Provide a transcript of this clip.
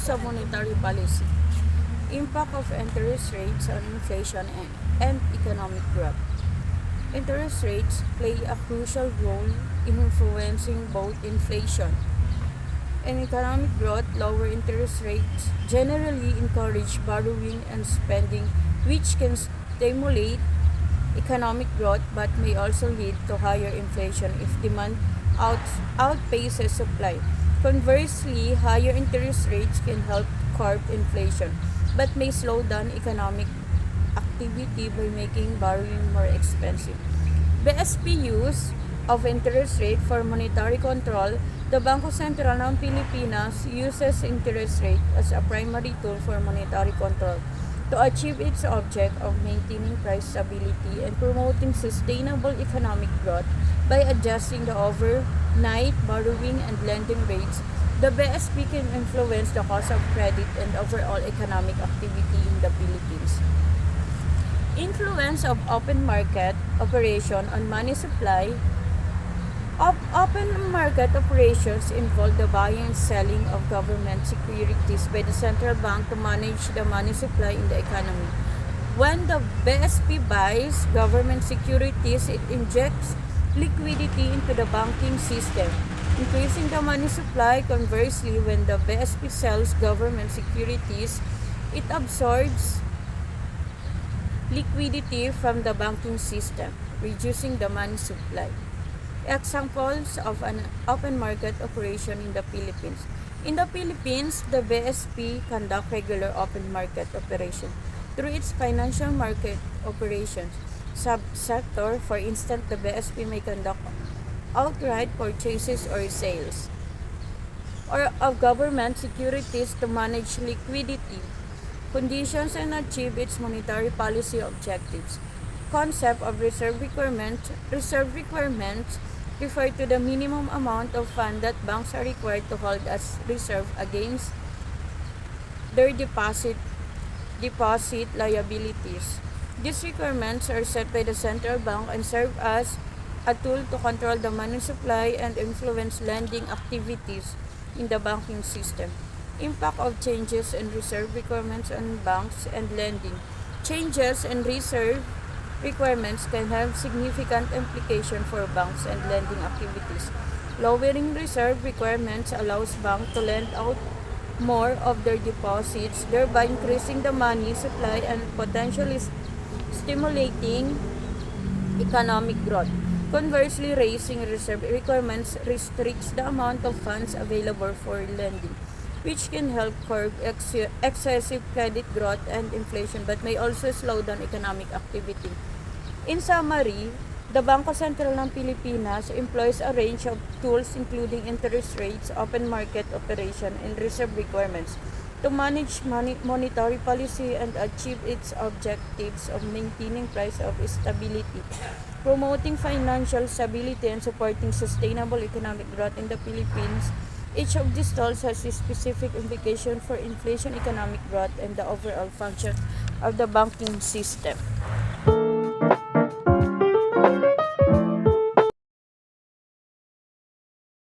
Tools of monetary policy. Impact of interest rates on inflation and economic growth. Interest rates play a crucial role in influencing both inflation and economic growth. Lower interest rates generally encourage borrowing and spending, which can stimulate economic growth but may also lead to higher inflation if demand outpaces supply. Conversely, higher interest rates can help curb inflation but may slow down economic activity by making borrowing more expensive. BSP use of interest rate for monetary control. The Bangko Sentral ng Pilipinas uses interest rate as a primary tool for monetary control to achieve its object of maintaining price stability and promoting sustainable economic growth by adjusting the overnight borrowing and lending rates. The BSP can influence the cost of credit and overall economic activity in the Philippines. Influence of open market operation on money supply. Open market operations involve the buying and selling of government securities by the central bank to manage the money supply in the economy. When the BSP buys government securities, it injects liquidity into the banking system, increasing the money supply. Conversely, when the BSP sells government securities, it absorbs liquidity from the banking system, reducing the money supply. Examples of an open market operation in the Philippines. In the Philippines, the BSP conduct regular open market operation through its financial market operations subsector. For instance, the BSP may conduct outright purchases or sales or of government securities to manage liquidity conditions and achieve its monetary policy objectives. Concept of reserve requirements. Reserve requirements refer to the minimum amount of funds that banks are required to hold as reserve against their deposit liabilities. These requirements are set by the central bank and serve as a tool to control the money supply and influence lending activities in the banking system. Impact of changes in reserve requirements on banks and lending. Changes in reserve requirements can have significant implications for banks and lending activities. Lowering reserve requirements allows banks to lend out more of their deposits, thereby increasing the money supply and potentially stimulating economic growth. Conversely, raising reserve requirements restricts the amount of funds available for lending, which can help curb excessive credit growth and inflation but may also slow down economic activity. In summary, the Bangko Sentral ng Pilipinas employs a range of tools including interest rates, open market operation, and reserve requirements to manage monetary policy and achieve its objectives of maintaining price of stability, promoting financial stability, and supporting sustainable economic growth in the Philippines. Each of these tools has a specific implication for inflation, economic growth, and the overall function of the banking system.